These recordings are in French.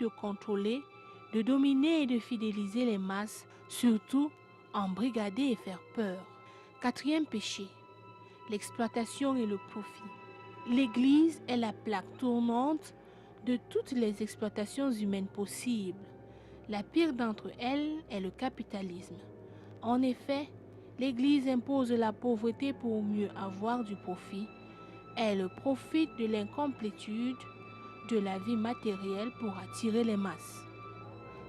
de contrôler, de dominer et de fidéliser les masses, surtout embrigader et faire peur. Quatrième péché, l'exploitation et le profit. L'Église est la plaque tournante de toutes les exploitations humaines possibles. La pire d'entre elles est le capitalisme. En effet, l'Église impose la pauvreté pour mieux avoir du profit. Elle profite de l'incomplétude de la vie matérielle pour attirer les masses.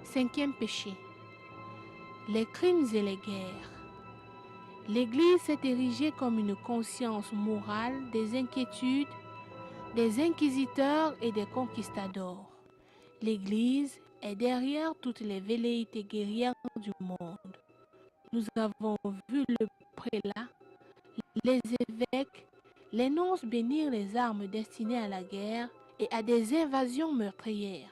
Cinquième péché, les crimes et les guerres. L'Église s'est érigée comme une conscience morale des inquiétudes, des inquisiteurs et des conquistadors. L'Église est derrière toutes les velléités guerrières du monde. Nous avons vu le prélat, les évêques, les nonces bénir les armes destinées à la guerre et à des invasions meurtrières.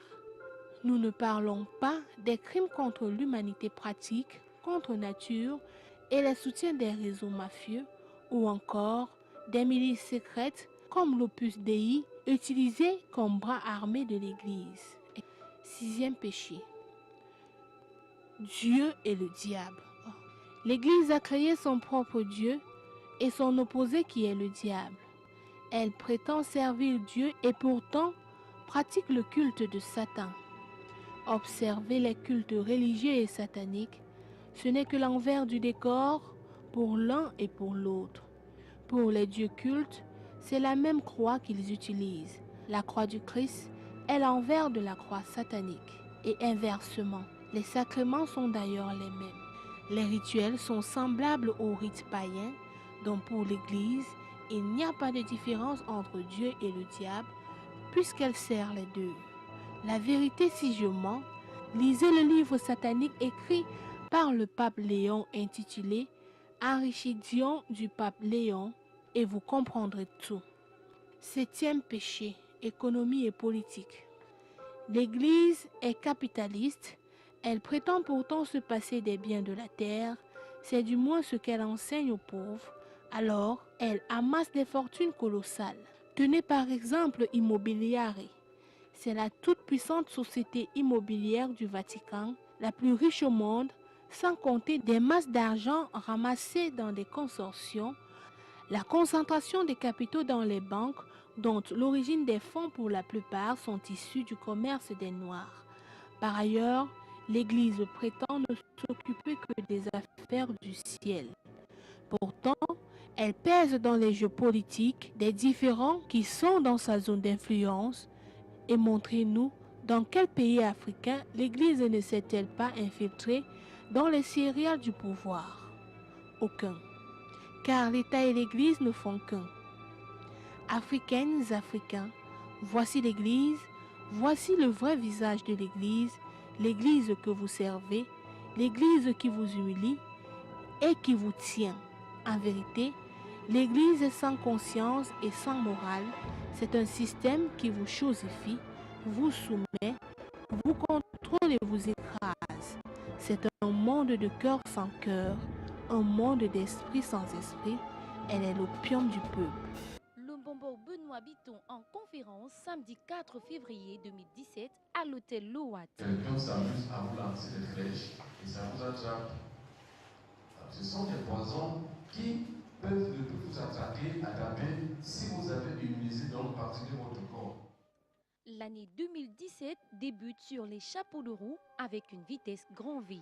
Nous ne parlons pas des crimes contre l'humanité pratique, contre nature et les soutiens des réseaux mafieux ou encore des milices secrètes comme l'Opus Dei utilisées comme bras armés de l'Église. Sixième péché, Dieu et le diable. L'Église a créé son propre Dieu et son opposé qui est le diable. Elle prétend servir Dieu et pourtant pratique le culte de Satan. Observer les cultes religieux et sataniques, ce n'est que l'envers du décor pour l'un et pour l'autre. Pour les dieux cultes, c'est la même croix qu'ils utilisent. La croix du Christ est l'envers de la croix satanique. Et inversement, les sacrements sont d'ailleurs les mêmes. Les rituels sont semblables aux rites païens, donc pour l'Église, il n'y a pas de différence entre Dieu et le diable, puisqu'elle sert les deux. La vérité, si je mens, lisez le livre satanique écrit par le pape Léon intitulé Archidion du pape Léon et vous comprendrez tout. Septième péché, économie et politique. L'Église est capitaliste, elle prétend pourtant se passer des biens de la terre, c'est du moins ce qu'elle enseigne aux pauvres, alors elle amasse des fortunes colossales. Tenez par exemple Immobiliare. C'est la toute-puissante société immobilière du Vatican, la plus riche au monde, sans compter des masses d'argent ramassées dans des consortiums, la concentration des capitaux dans les banques, dont l'origine des fonds pour la plupart sont issus du commerce des Noirs. Par ailleurs, l'Église prétend ne s'occuper que des affaires du ciel. Pourtant, elle pèse dans les jeux politiques des différends qui sont dans sa zone d'influence. Et montrez-nous dans quel pays africain l'Église ne s'est-elle pas infiltrée dans les céréales du pouvoir? Aucun. Car l'État et l'Église ne font qu'un. Africaines, Africains, voici l'Église, voici le vrai visage de l'Église que vous servez, l'Église qui vous humilie et qui vous tient. En vérité, l'Église est sans conscience et sans morale. C'est un système qui vous chosifie, vous soumet, vous contrôle et vous écrase. C'est un monde de cœur sans cœur, un monde d'esprit sans esprit. Elle est l'opium du peuple. Lumbombo Benoît Bitton en conférence samedi 4 février 2017 à l'hôtel Loat. Quelqu'un s'amuse à vous lancer des flèches et ça vous attrape. Ce sont des poisons qui ne peuvent vous attraper si vous avez immunisé donc partie de votre corps. L'année 2017 débute sur les chapeaux de roue avec une vitesse grand V.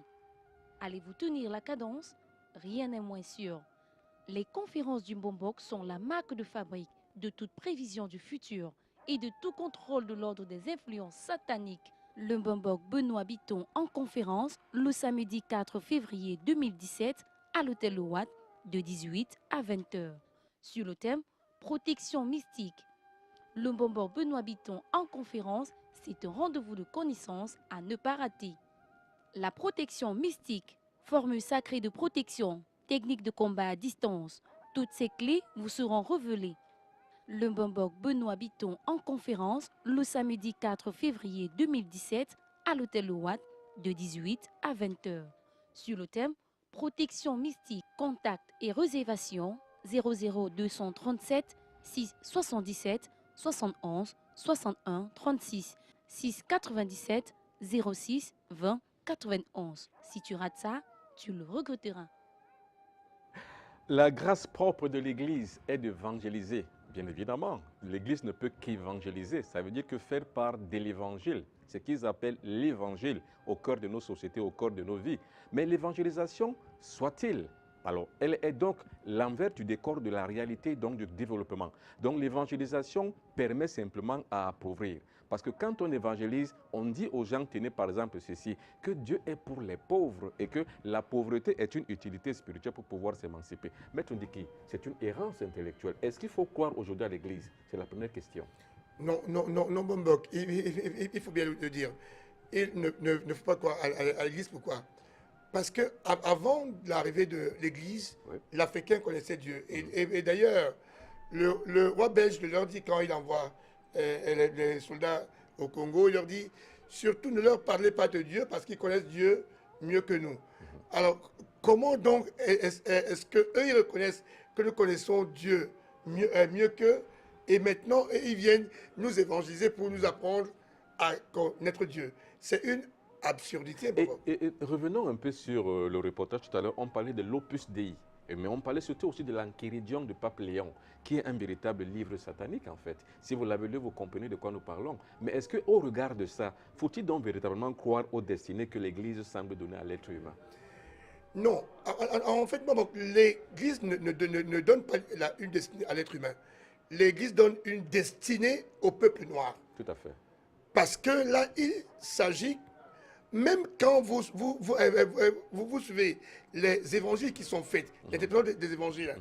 Allez-vous tenir la cadence? Rien n'est moins sûr. Les conférences du Mbombok sont la marque de fabrique de toute prévision du futur et de tout contrôle de l'ordre des influences sataniques. Le Mbombok Benoît Bitton en conférence le samedi 4 février 2017 à l'hôtel Loat de 18 à 20h. Sur le thème protection mystique. Le Mbombok Benoît Bitton en conférence, c'est un rendez-vous de connaissances à ne pas rater. La protection mystique, formule sacrée de protection, technique de combat à distance, toutes ces clés vous seront révélées. Le Mbombok Benoît Bitton en conférence le samedi 4 février 2017 à l'hôtel Loat de 18 à 20h. Sur le thème protection mystique, contact et réservation 00237 677 71 61 36. 6 97 06 20 91. Si tu rates ça, tu le regretteras. La grâce propre de l'Église est d'évangéliser. Bien évidemment, l'Église ne peut qu'évangéliser. Ça veut dire que faire part de l'Évangile, ce qu'ils appellent l'Évangile au cœur de nos sociétés, au cœur de nos vies. Mais l'évangélisation, soit-il, alors elle est donc l'envers du décor de la réalité, donc du développement. Donc l'évangélisation permet simplement à appauvrir. Parce que quand on évangélise, on dit aux gens, tenez par exemple ceci, que Dieu est pour les pauvres et que la pauvreté est une utilité spirituelle pour pouvoir s'émanciper. Maître Ndiki, c'est une errance intellectuelle. Est-ce qu'il faut croire aujourd'hui à l'Église? C'est la première question. Non, Bombok, il faut bien le dire. Il ne faut pas croire à l'Église. Pourquoi? Parce qu'avant l'arrivée de l'Église, oui, l'Africain connaissait Dieu. Et d'ailleurs, le roi belge leur dit, quand il envoie les soldats au Congo, il leur dit, surtout ne leur parlez pas de Dieu parce qu'ils connaissent Dieu mieux que nous. Alors, comment donc est-ce qu'eux, ils reconnaissent que nous connaissons Dieu mieux qu'eux, et maintenant, ils viennent nous évangéliser pour nous apprendre à connaître Dieu? C'est une absurdité. Et revenons un peu sur le reportage tout à l'heure. On parlait de l'Opus Dei, mais on parlait surtout aussi de l'Enchiridion du pape Léon, qui est un véritable livre satanique en fait. Si vous l'avez lu, vous comprenez de quoi nous parlons. Mais est-ce qu'au regard de ça, faut-il donc véritablement croire aux destinées que l'Église semble donner à l'être humain? Non. En fait, l'Église ne donne pas une destinée à l'être humain. L'Église donne une destinée au peuple noir. Tout à fait. Parce que là, il s'agit, même quand vous suivez les évangiles qui sont faits, l'interprétation des évangiles,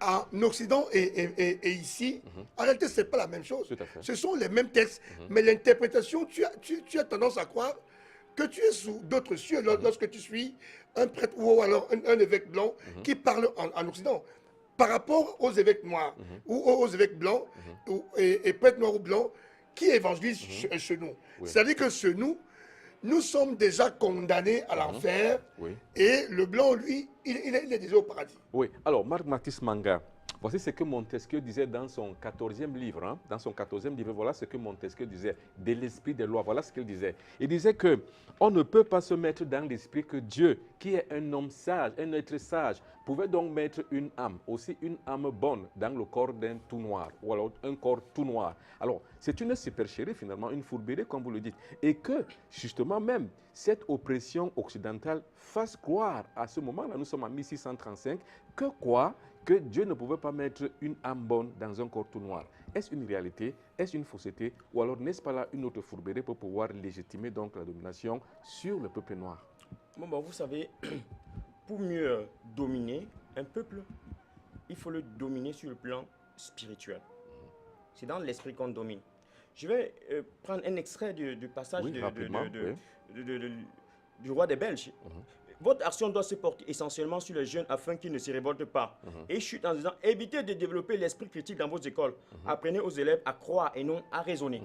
en Occident et ici, en réalité, ce n'est pas la même chose. Ce sont les mêmes textes, mais l'interprétation, tu as tendance à croire que tu es sous d'autres cieux lorsque tu suis un prêtre ou alors un évêque blanc qui parle en Occident. Par rapport aux évêques noirs ou aux évêques blancs et prêtres noirs ou blancs qui évangélisent chez nous. Oui. C'est-à-dire que chez nous, nous sommes déjà condamnés à l'enfer, et le blanc, lui, il est déjà au paradis. Oui, alors Marc Matisse Manga, voici ce que Montesquieu disait dans son 14e livre. Dans son 14e livre, voilà ce que Montesquieu disait de l'esprit des lois. Voilà ce qu'il disait. Il disait que on ne peut pas se mettre dans l'esprit que Dieu, qui est un homme sage, un être sage, pouvait donc mettre une âme, aussi une âme bonne, dans le corps d'un tout noir, ou alors un corps tout noir. Alors, c'est une supercherie finalement, une fourberie comme vous le dites. Et que, justement même, cette oppression occidentale fasse croire, à ce moment-là, nous sommes en 1635, que quoi? Que Dieu ne pouvait pas mettre une âme bonne dans un corps tout noir. Est-ce une réalité? Est-ce une fausseté? Ou alors n'est-ce pas là une autre fourberie pour pouvoir légitimer donc la domination sur le peuple noir? Bon, vous savez, pour mieux dominer un peuple, il faut le dominer sur le plan spirituel. C'est dans l'esprit qu'on domine. Je vais prendre un extrait du passage du roi des Belges. Votre action doit se porter essentiellement sur les jeunes afin qu'ils ne se révoltent pas. Et je suis en disant, évitez de développer l'esprit critique dans vos écoles. Apprenez aux élèves à croire et non à raisonner.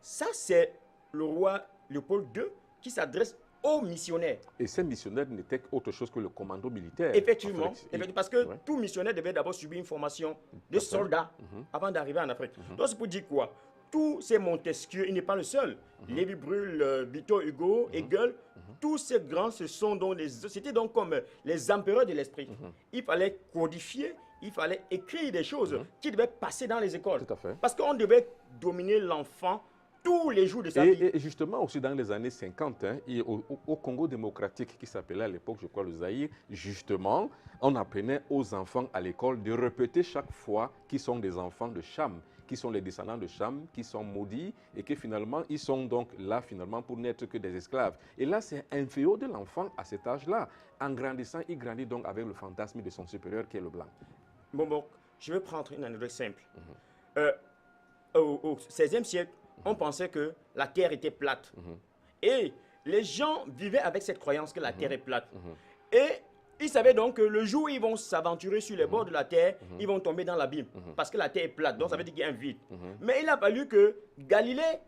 Ça, c'est le roi Léopold II qui s'adresse aux missionnaires. Et ces missionnaires n'étaient autre chose que le commando militaire. Effectivement, parce que tout missionnaire devait d'abord subir une formation de soldats avant d'arriver en Afrique. Donc c'est pour dire quoi? Tous ces Montesquieu, il n'est pas le seul. Lévi-Brul, Victor Hugo, Hegel, tous ces grands, c'était donc comme les empereurs de l'esprit. Il fallait codifier, il fallait écrire des choses qui devaient passer dans les écoles. Tout à fait. Parce qu'on devait dominer l'enfant tous les jours de sa vie. Et justement aussi dans les années 50, au Congo démocratique, qui s'appelait à l'époque, je crois, le Zaïre, justement, on apprenait aux enfants à l'école de répéter chaque fois qu'ils sont des enfants de Cham, qui sont les descendants de Cham, qui sont maudits et que finalement, ils sont donc là finalement pour n'être que des esclaves. Et là, c'est inférieur de l'enfant à cet âge-là. En grandissant, il grandit donc avec le fantasme de son supérieur qui est le blanc. Bon, je vais prendre une anecdote simple. Au XVIe siècle, on pensait que la terre était plate. Et les gens vivaient avec cette croyance que la terre est plate. Et ils savaient donc que le jour où ils vont s'aventurer sur les bords de la terre, ils vont tomber dans l'abîme. Parce que la terre est plate, donc ça veut dire qu'il y a un vide. Mais il a fallu que Galilée,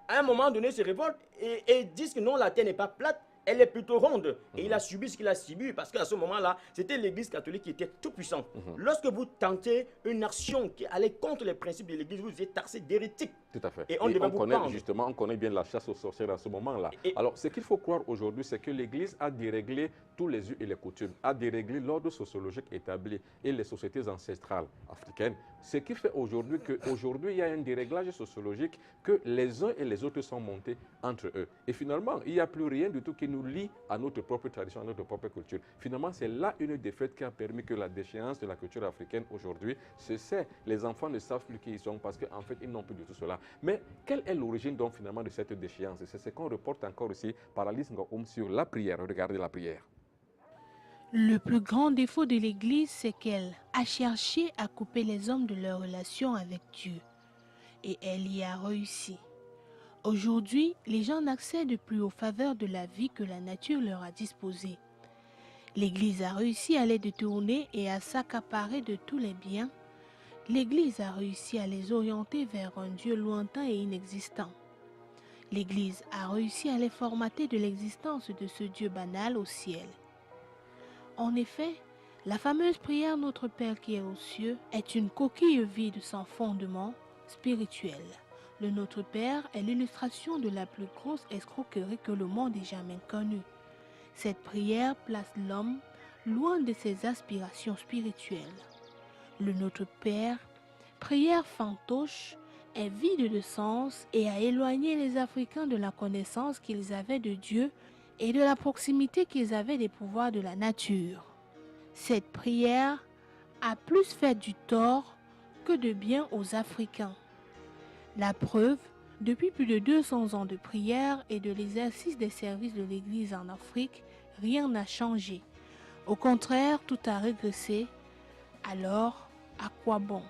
à un moment donné, se révolte et dise que non, la terre n'est pas plate, elle est plutôt ronde. Et il a subi ce qu'il a subi parce qu'à ce moment-là, c'était l'Église catholique qui était tout puissante. Lorsque vous tentez une action qui allait contre les principes de l'Église, vous êtes taxé d'hérétique. Tout à fait. Et on devait vous connaît, pendre. justement, on connaît bien la chasse aux sorcières à ce moment-là. Alors, ce qu'il faut croire aujourd'hui, c'est que l'Église a déréglé tous les us et les coutumes, a déréglé l'ordre sociologique établi et les sociétés ancestrales africaines. Ce qui fait aujourd'hui qu'aujourd'hui, il y a un déréglage sociologique que les uns et les autres sont montés entre eux. Et finalement, il n'y a plus rien du tout qui nous lie à notre propre tradition, à notre propre culture. Finalement, c'est là une des faits qui a permis que la déchéance de la culture africaine aujourd'hui se sait. Les enfants ne savent plus qui ils sont parce qu'en fait, ils n'ont plus du tout cela. Mais quelle est l'origine donc finalement de cette déchéance? C'est ce qu'on reporte encore ici par Alice Ngoum sur la prière. Regardez la prière. Le plus grand défaut de l'Église, c'est qu'elle a cherché à couper les hommes de leur relation avec Dieu. Et elle y a réussi. Aujourd'hui, les gens n'accèdent plus aux faveurs de la vie que la nature leur a disposée. L'Église a réussi à les détourner et à s'accaparer de tous les biens. L'Église a réussi à les orienter vers un Dieu lointain et inexistant. L'Église a réussi à les formater de l'existence de ce Dieu banal au ciel. En effet, la fameuse prière Notre Père qui est aux cieux est une coquille vide sans fondement spirituel. Le Notre Père est l'illustration de la plus grosse escroquerie que le monde ait jamais connue. Cette prière place l'homme loin de ses aspirations spirituelles. Le Notre Père, prière fantoche, est vide de sens et a éloigné les Africains de la connaissance qu'ils avaient de Dieu et de la proximité qu'ils avaient des pouvoirs de la nature. Cette prière a plus fait du tort que de bien aux Africains. La preuve, depuis plus de 200 ans de prière et de l'exercice des services de l'Église en Afrique, rien n'a changé. Au contraire, tout a régressé. Alors, à quoi bon?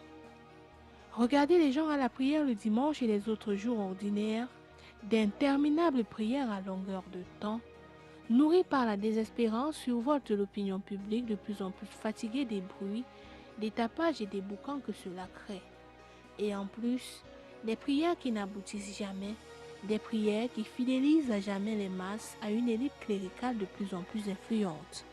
Regardez les gens à la prière le dimanche et les autres jours ordinaires, d'interminables prières à longueur de temps, nourries par la désespérance, survoltent l'opinion publique de plus en plus fatiguée des bruits, des tapages et des boucans que cela crée. Et en plus, des prières qui n'aboutissent jamais, des prières qui fidélisent à jamais les masses à une élite cléricale de plus en plus influente.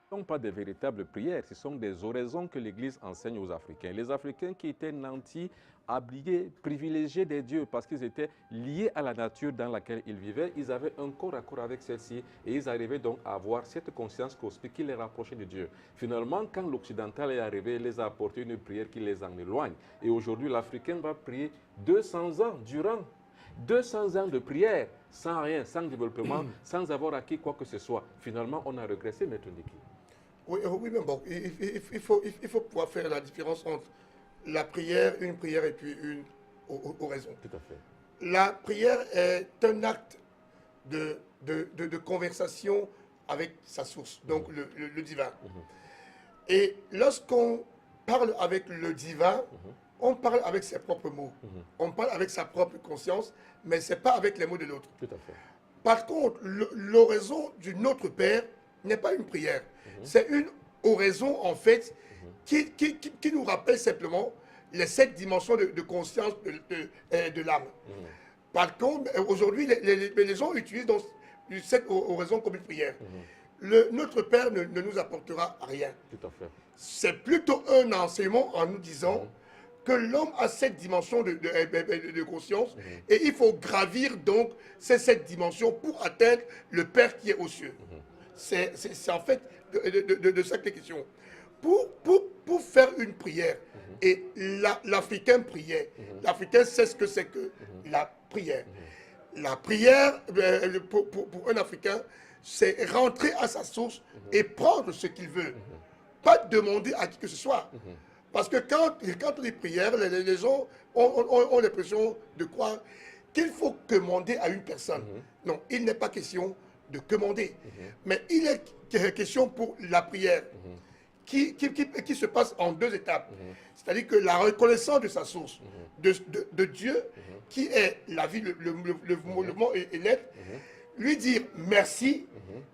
Ce ne sont pas des véritables prières, ce sont des oraisons que l'Église enseigne aux Africains. Les Africains qui étaient nantis, habillés, privilégiés des dieux parce qu'ils étaient liés à la nature dans laquelle ils vivaient, ils avaient un corps à corps avec celle-ci et ils arrivaient donc à avoir cette conscience cosmique qui les rapprochait de Dieu. Finalement, quand l'occidental est arrivé, il les a apporté une prière qui les en éloigne. Et aujourd'hui, l'Africain va prier 200 ans durant. 200 ans de prière, sans rien, sans développement, sans avoir acquis quoi que ce soit. Finalement, on a régressé, Maître Ndiki. Oui, mais bon, il faut pouvoir faire la différence entre la prière, une prière et puis une oraison. Tout à fait. La prière est un acte de conversation avec sa source, donc le divin. Et lorsqu'on parle avec le divin, on parle avec ses propres mots. On parle avec sa propre conscience, mais ce n'est pas avec les mots de l'autre. Tout à fait. Par contre, l'oraison du Notre Père n'est pas une prière. C'est une oraison, en fait, qui nous rappelle simplement les 7 dimensions de conscience de l'âme. Par contre, aujourd'hui, les gens utilisent donc cette oraison comme une prière. Notre Père ne nous apportera rien. Tout à fait. C'est plutôt un enseignement en nous disant que l'homme a 7 dimensions de conscience et il faut gravir donc ces 7 dimensions pour atteindre le Père qui est aux cieux. C'est en fait de ça que les questions. Pour faire une prière, et l'Africain priait. L'Africain sait ce que c'est que la prière. La prière, pour un Africain, c'est rentrer à sa source et prendre ce qu'il veut. Pas demander à qui que ce soit. Parce que quand on dit prière, les gens ont l'impression de croire qu'il faut commander à une personne. Non, il n'est pas question de commander. Mais il est question pour la prière qui se passe en 2 étapes. C'est-à-dire que la reconnaissance de sa source, de Dieu, qui est la vie, le mouvement et l'être, lui dire merci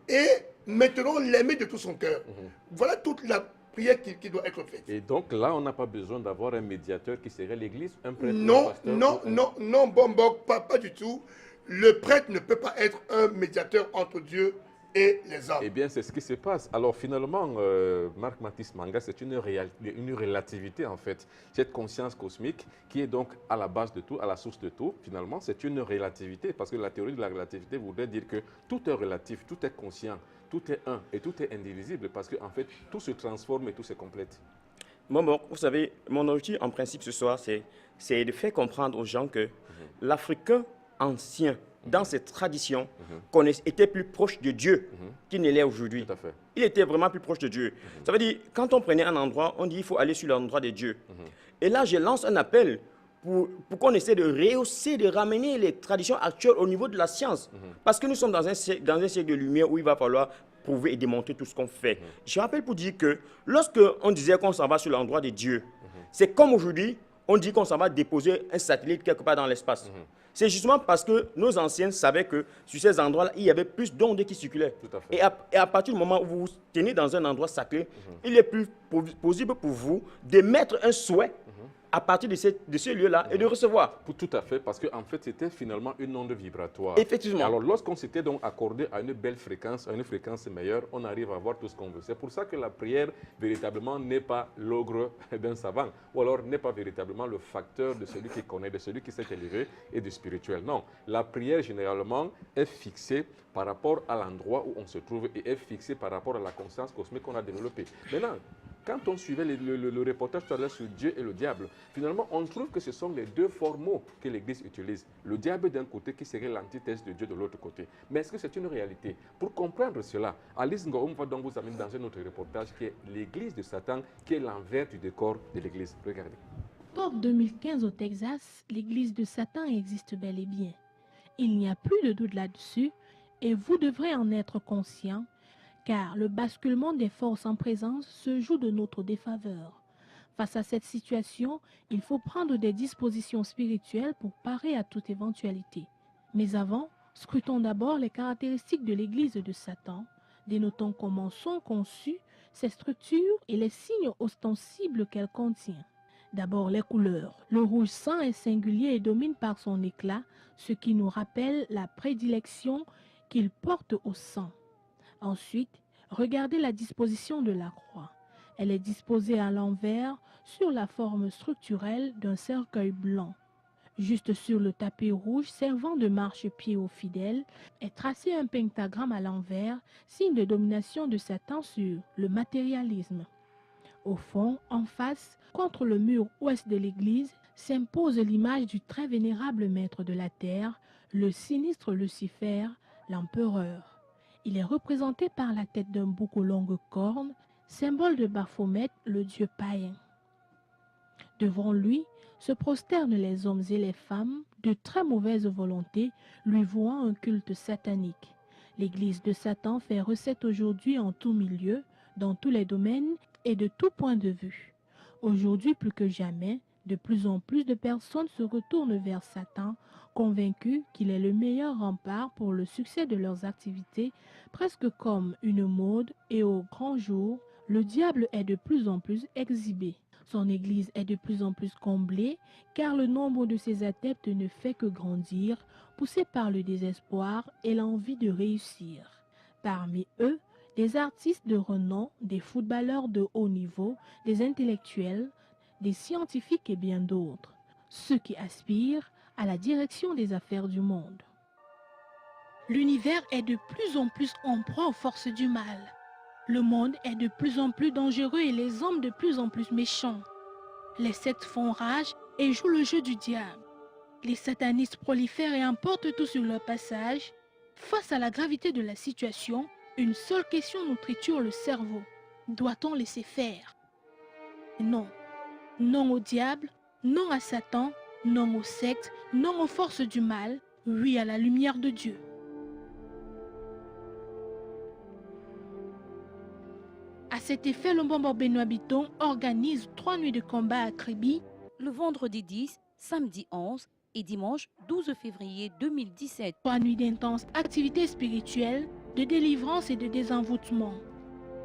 et maintenant l'aimer de tout son cœur. Voilà toute la prière qui doit être faite. Et donc là, on n'a pas besoin d'avoir un médiateur qui serait l'Église, un prêtre, non, un pasteur, non, pas du tout. Le prêtre ne peut pas être un médiateur entre Dieu et les hommes. Eh bien, c'est ce qui se passe. Alors, finalement, Marc Mathis Manga, c'est une relativité, en fait. Cette conscience cosmique qui est donc à la base de tout, à la source de tout, finalement, c'est une relativité. Parce que la théorie de la relativité voudrait dire que tout est relatif, tout est conscient, tout est un et tout est indivisible. Parce qu'en fait, tout se transforme et tout se complète. Bon, vous savez, mon objectif en principe ce soir, c'est de faire comprendre aux gens que l'Africain ancien, dans ses traditions, était plus proche de Dieu qu'il ne l'est aujourd'hui. Tout à fait. Il était vraiment plus proche de Dieu. Ça veut dire, quand on prenait un endroit, on dit qu'il faut aller sur l'endroit de Dieu. Et là, je lance un appel pour qu'on essaie de rehausser, de ramener les traditions actuelles au niveau de la science. Parce que nous sommes dans un siècle de lumière où il va falloir prouver et démontrer tout ce qu'on fait. Je rappelle pour dire que lorsque on disait qu'on s'en va sur l'endroit de Dieu, c'est comme aujourd'hui, on dit qu'on s'en va déposer un satellite quelque part dans l'espace. C'est justement parce que nos anciens savaient que sur ces endroits-là, il y avait plus d'ondes qui circulaient. Tout à fait. Et à partir du moment où vous vous tenez dans un endroit sacré, il est plus possible pour vous de mettre un souhait à partir de ce lieu-là et de recevoir. Tout à fait, parce qu'en fait, c'était finalement une onde vibratoire. Effectivement. Et alors, lorsqu'on s'était donc accordé à une belle fréquence, à une fréquence meilleure, on arrive à voir tout ce qu'on veut. C'est pour ça que la prière, véritablement, n'est pas l'ogre d'un savant, ou alors n'est pas véritablement le facteur de celui qui connaît, de celui qui s'est élevé et du spirituel. Non, la prière, généralement, est fixée par rapport à l'endroit où on se trouve et est fixée par rapport à la conscience cosmique qu'on a développée. Maintenant, quand on suivait le reportage tout à l'heure sur Dieu et le diable, finalement, on trouve que ce sont les deux formaux que l'Église utilise. Le diable d'un côté qui serait l'antithèse de Dieu de l'autre côté. Mais est-ce que c'est une réalité? Pour comprendre cela, Alice Ngoum va donc vous amener dans un autre reportage qui est l'Église de Satan, qui est l'envers du décor de l'Église. Regardez. Pour 2015 au Texas, l'église de Satan existe bel et bien. Il n'y a plus de doute là-dessus et vous devrez en être conscient car le basculement des forces en présence se joue de notre défaveur. Face à cette situation, il faut prendre des dispositions spirituelles pour parer à toute éventualité. Mais avant, scrutons d'abord les caractéristiques de l'église de Satan, dénotant comment sont conçues ses structures et les signes ostensibles qu'elle contient. D'abord les couleurs. Le rouge sang est singulier et domine par son éclat, ce qui nous rappelle la prédilection qu'il porte au sang. Ensuite, regardez la disposition de la croix. Elle est disposée à l'envers sur la forme structurelle d'un cercueil blanc. Juste sur le tapis rouge servant de marchepied aux fidèles est tracé un pentagramme à l'envers, signe de domination de Satan sur le matérialisme. Au fond, en face, contre le mur ouest de l'église, s'impose l'image du très vénérable maître de la terre, le sinistre Lucifer, l'empereur. Il est représenté par la tête d'un bouc aux longues cornes, symbole de Baphomet, le dieu païen. Devant lui se prosternent les hommes et les femmes de très mauvaise volonté, lui vouant un culte satanique. L'église de Satan fait recette aujourd'hui en tout milieu, dans tous les domaines et de tout point de vue. Aujourd'hui plus que jamais, de plus en plus de personnes se retournent vers Satan, convaincus qu'il est le meilleur rempart pour le succès de leurs activités, presque comme une mode, et au grand jour, le diable est de plus en plus exhibé. Son église est de plus en plus comblée, car le nombre de ses adeptes ne fait que grandir, poussés par le désespoir et l'envie de réussir. Parmi eux, des artistes de renom, des footballeurs de haut niveau, des intellectuels, des scientifiques et bien d'autres, ceux qui aspirent à la direction des affaires du monde. L'univers est de plus en plus en proie aux forces du mal. Le monde est de plus en plus dangereux et les hommes de plus en plus méchants. Les sectes font rage et jouent le jeu du diable. Les satanistes prolifèrent et emportent tout sur leur passage. Face à la gravité de la situation, une seule question nous triture le cerveau. Doit-on laisser faire? Non. Non au diable, non à Satan, non aux sectes, non aux forces du mal, oui à la lumière de Dieu. À cet effet, le Mbombo Benoît Biton organise 3 nuits de combat à Kribi, Le vendredi 10, samedi 11 et dimanche 12 février 2017. 3 nuits d'intenses activités spirituelles, de délivrance et de désenvoûtement.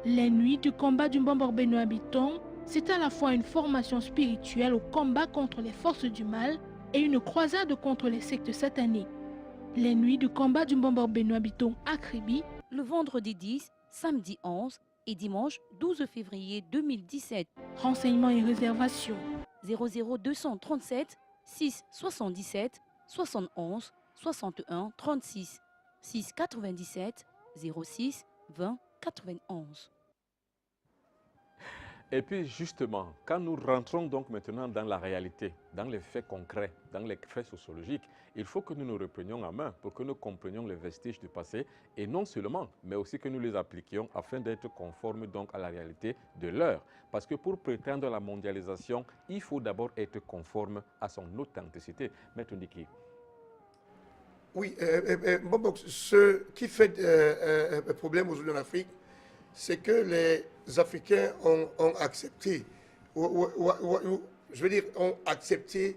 Les nuits du combat du Mbombo Benoît Biton, c'est à la fois une formation spirituelle au combat contre les forces du mal et une croisade contre les sectes sataniques. Les nuits du combat du Mbombo Benoît Biton à Kribi le vendredi 10, samedi 11 et dimanche 12 février 2017. Renseignements et réservations 00 237 6 77 71 61 36 6 97 06 20 91. Et puis justement, quand nous rentrons donc maintenant dans la réalité, dans les faits concrets, dans les faits sociologiques, il faut que nous nous reprenions en main pour que nous comprenions les vestiges du passé et non seulement, mais aussi que nous les appliquions afin d'être conformes donc à la réalité de l'heure. Parce que pour prétendre à la mondialisation, il faut d'abord être conforme à son authenticité. Maître Ndiki. Oui, ce qui fait problème aujourd'hui en Afrique, c'est que les Africains ont accepté, ont accepté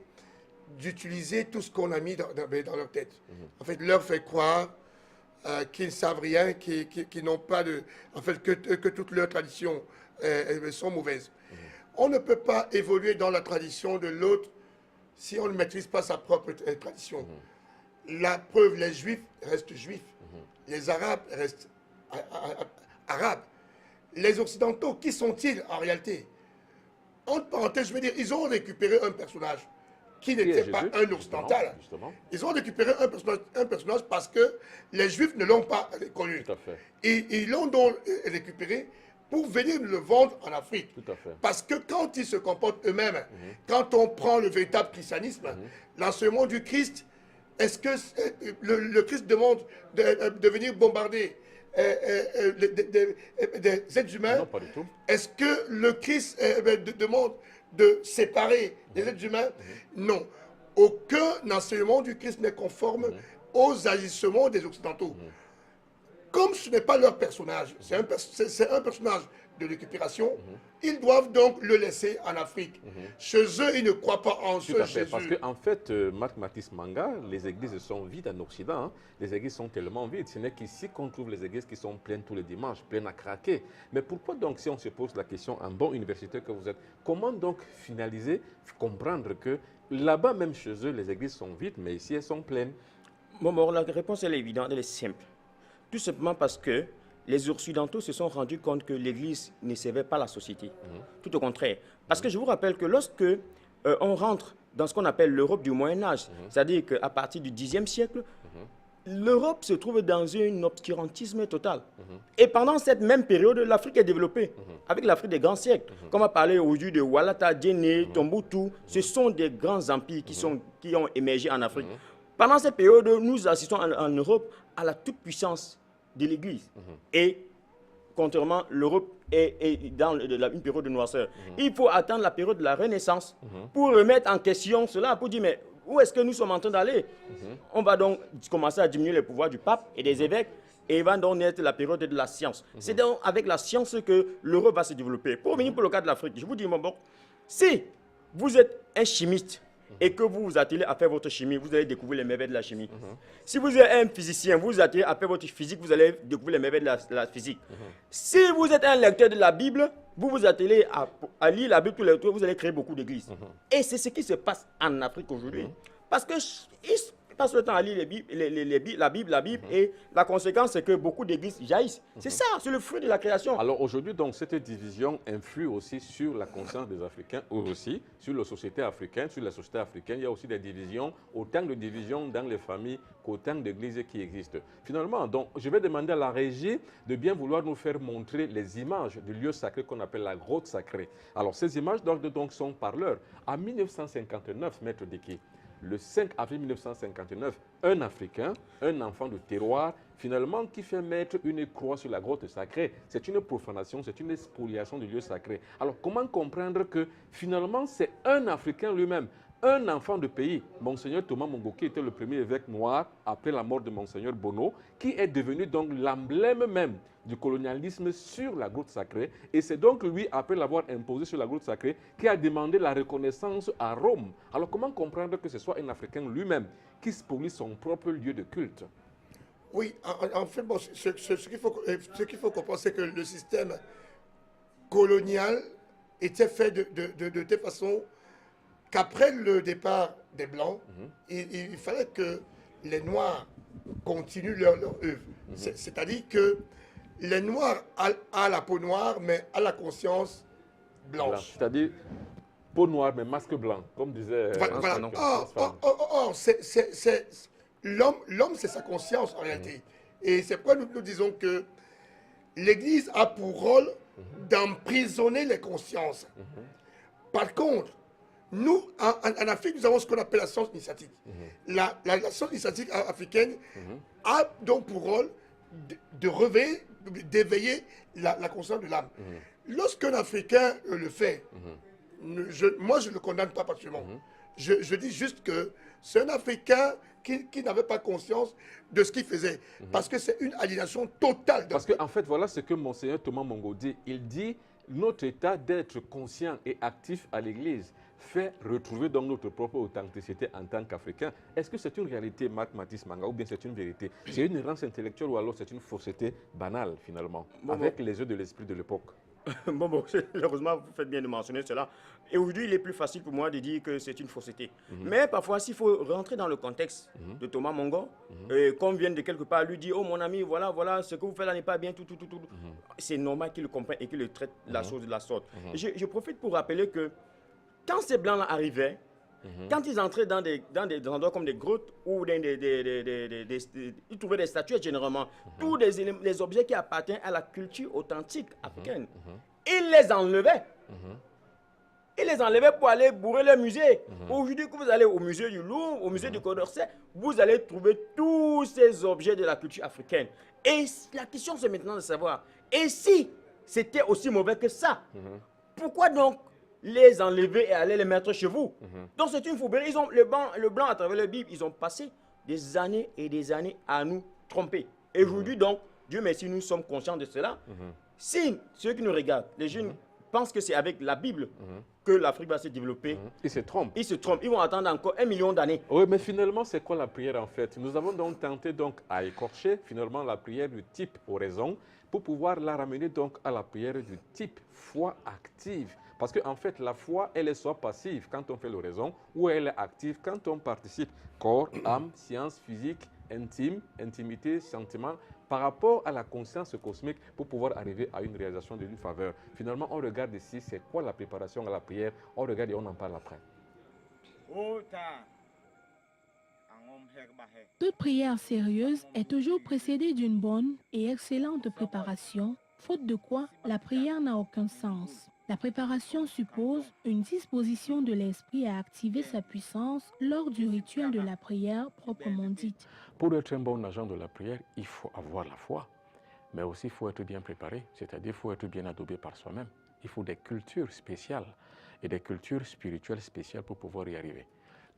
d'utiliser tout ce qu'on a mis dans leur tête. En fait, leur fait croire qu'ils ne savent rien, qu'ils n'ont pas de... En fait, que toutes leurs traditions sont mauvaises. On ne peut pas évoluer dans la tradition de l'autre si on ne maîtrise pas sa propre tradition. La preuve, les Juifs restent Juifs. Les Arabes restent Arabes. Les Occidentaux, qui sont-ils en réalité? Entre parenthèses, je veux dire, ils ont récupéré un personnage qui n'était pas un occidental. Justement. Ils ont récupéré un personnage parce que les Juifs ne l'ont pas connu. Tout à fait. Et ils l'ont donc récupéré pour venir le vendre en Afrique. Tout à fait. Parce que quand ils se comportent eux-mêmes, quand on prend le véritable christianisme, l'enseignement du Christ, est-ce que le Christ demande de venir bombarder des êtres humains? Non, pas du tout. Est-ce que le Christ demande de séparer les êtres humains? Non. Aucun enseignement du Christ n'est conforme aux agissements des Occidentaux. Comme ce n'est pas leur personnage, c'est un personnage de récupération, ils doivent donc le laisser en Afrique. Chez eux, ils ne croient pas en Tout ce à fait, Jésus. parce qu'en fait, Marc Mathis Manga, les églises sont vides en Occident. Hein. Les églises sont tellement vides. Ce n'est qu'ici qu'on trouve les églises qui sont pleines tous les dimanches, pleines à craquer. Mais pourquoi donc, si on se pose la question, un bon universitaire que vous êtes, comment donc finaliser, comprendre que là-bas, même chez eux, les églises sont vides, mais ici, elles sont pleines? Bon, la réponse, elle est évidente, elle est simple. Tout simplement parce que les Occidentaux se sont rendus compte que l'Église ne servait pas la société. Tout au contraire. Parce que je vous rappelle que lorsque on rentre dans ce qu'on appelle l'Europe du Moyen-Âge, c'est-à-dire qu'à partir du Xe siècle, l'Europe se trouve dans un obscurantisme total. Et pendant cette même période, l'Afrique est développée, avec l'Afrique des grands siècles. Comme on a parlé aujourd'hui de Walata, Djéné, Tombouctou, ce sont des grands empires qui ont émergé en Afrique. Pendant cette période, nous assistons en Europe à la toute-puissance de l'Église. Et contrairement, l'Europe est dans une période de noirceur. Il faut attendre la période de la Renaissance pour remettre en question cela, pour dire, mais où est-ce que nous sommes en train d'aller? On va donc commencer à diminuer les pouvoirs du pape et des évêques, et il va donc naître la période de la science. C'est donc avec la science que l'Europe va se développer. Pour revenir pour le cas de l'Afrique, je vous dis, bon, si vous êtes un chimiste, et que vous vous attelez à faire votre chimie, vous allez découvrir les merveilles de la chimie. Si vous êtes un physicien, vous vous attelez à faire votre physique, vous allez découvrir les merveilles de la physique. Si vous êtes un lecteur de la Bible, vous vous attelez à lire la Bible tous les jours, vous allez créer beaucoup d'églises. Et c'est ce qui se passe en Afrique aujourd'hui. Parce que passe le temps à lire la Bible, et la conséquence, c'est que beaucoup d'églises jaillissent. C'est ça, c'est le fruit de la création. Alors aujourd'hui, donc, cette division influe aussi sur la conscience des Africains, eux aussi, sur la société africaine, sur la société africaine. Il y a aussi des divisions, autant de divisions dans les familles qu'autant d'églises qui existent. Finalement, donc, je vais demander à la régie de bien vouloir nous faire montrer les images du lieu sacré qu'on appelle la grotte sacrée. Alors ces images donc sont parleurs. En 1959, Maître Ndiki, le 5 avril 1959, un Africain, un enfant de terroir, finalement, qui fait mettre une croix sur la grotte sacrée. C'est une profanation, c'est une spoliation du lieu sacré. Alors, comment comprendre que, finalement, c'est un Africain lui-même, un enfant de pays. Monseigneur Thomas Mongoki était le premier évêque noir après la mort de Monseigneur Bono, qui est devenu donc l'emblème même du colonialisme sur la grotte sacrée. Et c'est donc lui, après l'avoir imposé sur la grotte sacrée, qui a demandé la reconnaissance à Rome. Alors comment comprendre que ce soit un Africain lui-même qui spolie son propre lieu de culte? Oui, en fait, bon, ce qu'il faut comprendre, c'est que le système colonial était fait de telle façon qu'après le départ des Blancs, il fallait que les Noirs continuent leur œuvre. C'est-à-dire que les Noirs a la peau noire, mais a la conscience blanche. C'est-à-dire peau noire, mais masque blanc, comme disait... Voilà. L'homme, c'est sa conscience en réalité. Et c'est pourquoi nous disons que l'Église a pour rôle d'emprisonner les consciences. Par contre, nous, en Afrique, nous avons ce qu'on appelle la science initiatique. La science initiatique africaine a donc pour rôle de réveiller, d'éveiller la conscience de l'âme. Lorsqu'un Africain le fait, moi je ne le condamne pas particulièrement. Je dis juste que c'est un Africain qui n'avait pas conscience de ce qu'il faisait. Parce que c'est une aliénation totale. Parce qu'en fait, voilà ce que Monseigneur Thomas Mongo dit. Il dit, notre état d'être conscient et actif à l'Église fait retrouver donc notre propre authenticité en tant qu'Africain. Est-ce que c'est une réalité, Marc Mathis Manga, ou bien c'est une vérité? C'est une errance intellectuelle ou alors c'est une fausseté banale, finalement, avec les yeux de l'esprit de l'époque? Bon, heureusement, vous faites bien de mentionner cela. Et aujourd'hui, il est plus facile pour moi de dire que c'est une fausseté. Mais parfois, s'il faut rentrer dans le contexte de Thomas Mongo, qu'on vienne de quelque part lui dire, oh mon ami, voilà, ce que vous faites là n'est pas bien, tout. C'est normal qu'il le comprenne et qu'il le traite la chose de la sorte. Je profite pour rappeler que quand ces blancs-là arrivaient, quand ils entraient dans des endroits comme des grottes ou ils trouvaient des statuettes généralement, tous les objets qui appartiennent à la culture authentique africaine, ils les enlevaient. Ils les enlevaient pour aller bourrer le musée. Aujourd'hui, quand vous allez au musée du Louvre, au musée du Quai d'Orsay, vous allez trouver tous ces objets de la culture africaine. Et la question c'est maintenant de savoir, et si c'était aussi mauvais que ça, pourquoi donc les enlever et aller les mettre chez vous? Donc c'est une fourberie. Ils ont le blanc à travers la Bible, ils ont passé des années et des années à nous tromper. Et aujourd'hui donc, Dieu merci, nous sommes conscients de cela. Si ceux qui nous regardent, les jeunes pensent que c'est avec la Bible que l'Afrique va se développer, Ils se trompent. ils se trompent. Ils vont attendre encore 1 million d'années. Oui, mais finalement, c'est quoi la prière en fait? Nous avons donc tenté à écorcher finalement la prière du type oraison pour pouvoir la ramener donc à la prière du type foi active. Parce qu'en fait, la foi, elle est soit passive quand on fait l'oraison, ou elle est active quand on participe. Corps, âme, science, physique, intime, intimité, sentiment, par rapport à la conscience cosmique pour pouvoir arriver à une réalisation d'une faveur. Finalement, on regarde ici, c'est quoi la préparation à la prière, on regarde et on en parle après. Toute prière sérieuse est toujours précédée d'une bonne et excellente préparation, faute de quoi la prière n'a aucun sens. La préparation suppose une disposition de l'esprit à activer sa puissance lors du rituel de la prière proprement dite. Pour être un bon agent de la prière, il faut avoir la foi, mais aussi il faut être bien préparé, c'est-à-dire il faut être bien adobé par soi-même. Il faut des cultures spéciales et des cultures spirituelles spéciales pour pouvoir y arriver.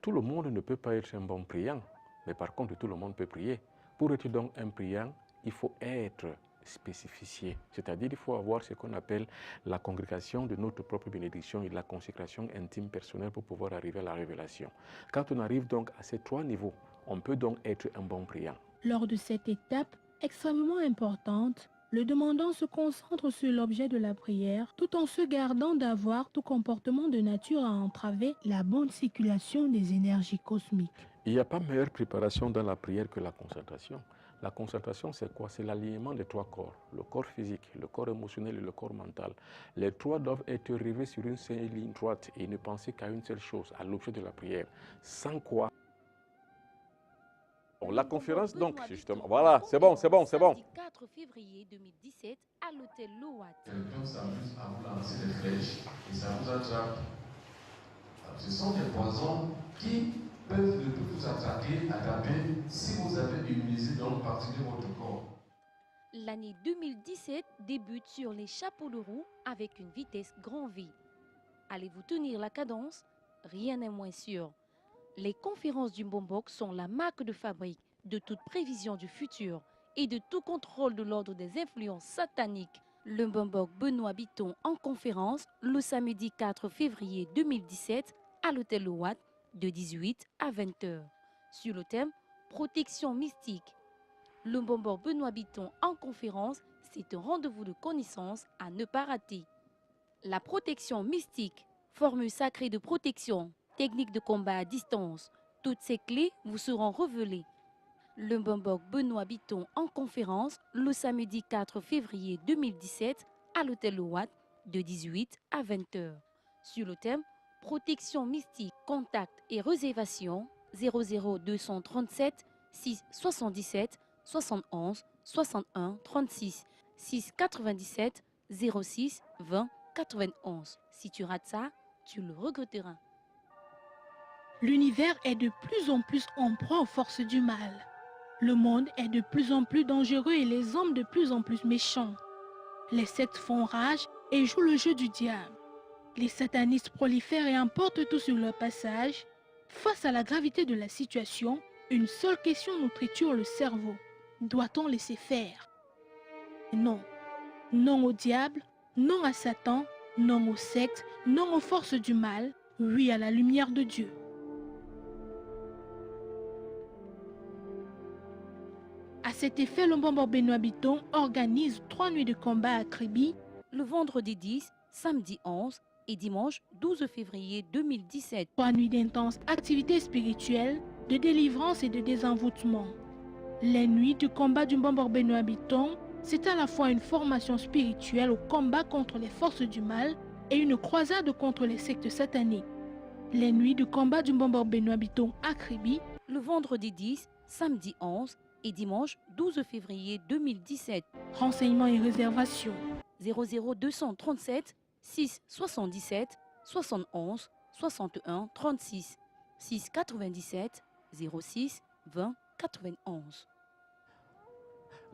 Tout le monde ne peut pas être un bon priant, mais par contre tout le monde peut prier. Pour être donc un priant, il faut être spécifié, c'est-à-dire il faut avoir ce qu'on appelle la congrégation de notre propre bénédiction et la consécration intime personnelle pour pouvoir arriver à la révélation. Quand on arrive donc à ces 3 niveaux, on peut donc être un bon priant. Lors de cette étape extrêmement importante, le demandant se concentre sur l'objet de la prière tout en se gardant d'avoir tout comportement de nature à entraver la bonne circulation des énergies cosmiques. Il n'y a pas meilleure préparation dans la prière que la concentration. La concentration, c'est quoi? C'est l'alignement des 3 corps, le corps physique, le corps émotionnel et le corps mental. Les 3 doivent être rivés sur une seule ligne droite et ne penser qu'à une seule chose, à l'objet de la prière. Sans quoi? La conférence, donc, justement, voilà, c'est bon. Samedi 4 février 2017 à l'hôtel Loat. Quelqu'un s'amuse à vous lancer des flèches et ça vous attrape. Alors, ce sont des poisons qui ne peuvent vous attraper si vous avez immunisé dans une partie de votre corps. L'année 2017 débute sur les chapeaux de roue avec une vitesse grand V. Allez-vous tenir la cadence? Rien n'est moins sûr. Les conférences du Mbombok sont la marque de fabrique de toute prévision du futur et de tout contrôle de l'ordre des influences sataniques. Le Mbombok Benoît Biton en conférence le samedi 4 février 2017 à l'hôtel Loat de 18 à 20h. Sur le thème protection mystique. Le Mbombok Benoît Biton en conférence, c'est un rendez-vous de connaissances à ne pas rater. La protection mystique, formule sacrée de protection, technique de combat à distance, toutes ces clés vous seront révélées. Le Mbomboc Benoît Bitton en conférence le samedi 4 février 2017 à l'hôtel Ouad de 18 à 20 h. Sur le thème protection mystique, contact et réservation 00237 677 71 61 36 697 06 20 91. Si tu rates ça, tu le regretteras. L'univers est de plus en plus en proie aux forces du mal. Le monde est de plus en plus dangereux et les hommes de plus en plus méchants. Les sectes font rage et jouent le jeu du diable. Les satanistes prolifèrent et emportent tout sur leur passage. Face à la gravité de la situation, une seule question nous triture le cerveau. Doit-on laisser faire? Non. Non au diable, non à Satan, non aux sectes, non aux forces du mal, oui à la lumière de Dieu. À cet effet, le Mbomboc Benoît Bitton organise 3 nuits de combat à Kribi, Le vendredi 10, samedi 11 et dimanche 12 février 2017. 3 nuits d'intenses activités spirituelles, de délivrance et de désenvoûtement. Les nuits du combat du Mbomboc Benoît Bitton, c'est à la fois une formation spirituelle au combat contre les forces du mal et une croisade contre les sectes sataniques. Les nuits du combat du Mbomboc Benoît Bitton à Kribi, Le vendredi 10, samedi 11 et dimanche 12 février 2017. renseignements et réservations. 00237 677 71 61 36 697 06 20 91.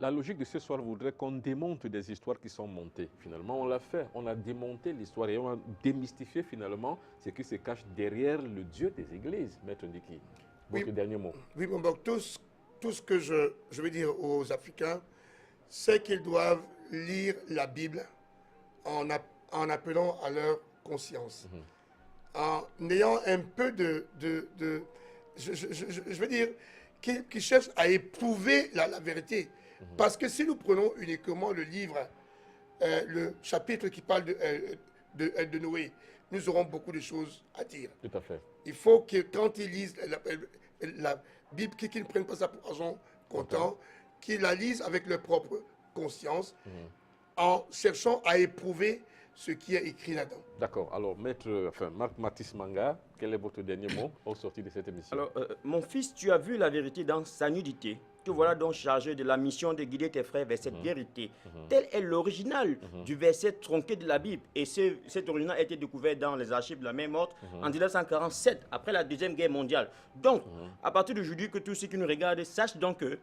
La logique de ce soir voudrait qu'on démonte des histoires qui sont montées. Finalement, on l'a fait. On a démonté l'histoire et on a démystifié finalement ce qui se cache derrière le Dieu des églises. Maître Ndiki, votre dernier mot. Oui, Mbomboc, tout ce que je veux dire aux Africains, c'est qu'ils doivent lire la Bible en appelant à leur conscience. En ayant un peu je veux dire, qu'ils cherchent à éprouver la vérité. Parce que si nous prenons uniquement le livre, le chapitre qui parle de Noé, nous aurons beaucoup de choses à dire. Tout à fait. Il faut que quand ils lisent la Bible, qu'ils ne prennent pas ça pour argent comptant, qu'ils la lisent avec leur propre conscience, en cherchant à éprouver ce qui est écrit là-dedans. D'accord. Alors, Marc Mathis Manga, quel est votre dernier mot au sortir de cette émission? Alors, mon fils, tu as vu la vérité dans sa nudité. Te voilà donc chargé de la mission de guider tes frères vers cette vérité. Tel est l'original du verset tronqué de la Bible. Et cet original a été découvert dans les archives de la même ordre en 1947, après la Deuxième Guerre mondiale. Donc, à partir d'aujourd'hui, que tous ceux qui nous regardent sachent donc que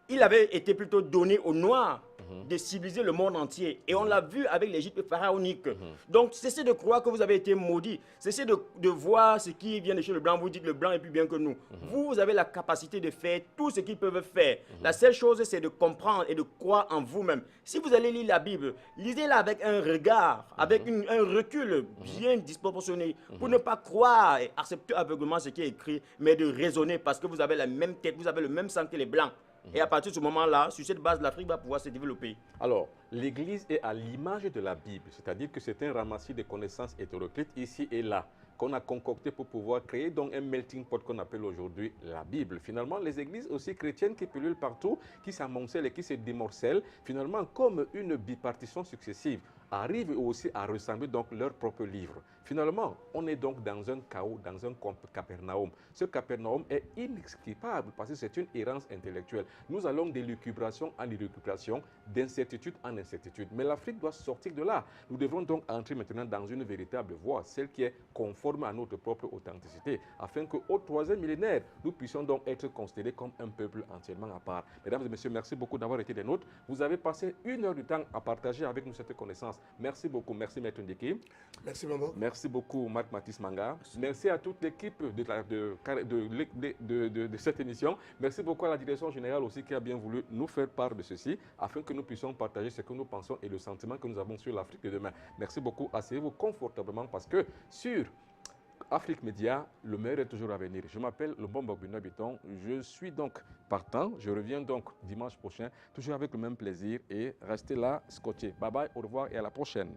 il avait été plutôt donné aux Noirs de civiliser le monde entier. Et on l'a vu avec l'Égypte pharaonique. Donc, cessez de croire que vous avez été maudit. Cessez de voir ce qui vient de chez le blanc. Vous dites le blanc est plus bien que nous. Vous avez la capacité de faire tout ce qu'ils peuvent faire. La seule chose, c'est de comprendre et de croire en vous-même. Si vous allez lire la Bible, lisez-la avec un regard, avec un recul bien disproportionné, pour ne pas croire et accepter aveuglement ce qui est écrit, mais de raisonner parce que vous avez la même tête, vous avez le même sang que les blancs. Et à partir de ce moment-là, sur cette base, l'Afrique va pouvoir se développer. Alors, l'Église est à l'image de la Bible, c'est-à-dire que c'est un ramassis de connaissances hétéroclites ici et là, qu'on a concocté pour pouvoir créer donc un melting pot qu'on appelle aujourd'hui la Bible. Finalement, les églises aussi chrétiennes qui pullulent partout, qui s'amoncellent et qui se démorcellent, finalement, comme une bipartition successive, arrivent aussi à ressembler donc leur propre livre. Finalement, on est donc dans un chaos, dans un Capernaum. Ce Capernaum est inextricable parce que c'est une errance intellectuelle. Nous allons d'élucubration en élucubration, d'incertitude en incertitude. Mais l'Afrique doit sortir de là. Nous devons donc entrer maintenant dans une véritable voie, celle qui est conforme à notre propre authenticité, afin qu'au troisième millénaire, nous puissions donc être considérés comme un peuple entièrement à part. Mesdames et messieurs, merci beaucoup d'avoir été des nôtres. Vous avez passé 1 heure du temps à partager avec nous cette connaissance. Merci beaucoup. Merci, Maître Ndiki. Merci, Mbomboc. Merci beaucoup, Marc Mathis Manga. Merci à toute l'équipe de cette émission. Merci beaucoup à la direction générale aussi qui a bien voulu nous faire part de ceci, afin que nous puissions partager ce que nous pensons et le sentiment que nous avons sur l'Afrique de demain. Merci beaucoup. Asseyez-vous confortablement parce que sur Afrique Média, le meilleur est toujours à venir. Je m'appelle le Mbomboc Benoît Bitton. Je suis donc partant. Je reviens donc dimanche prochain, toujours avec le même plaisir et restez là, scotché. Bye bye, au revoir et à la prochaine.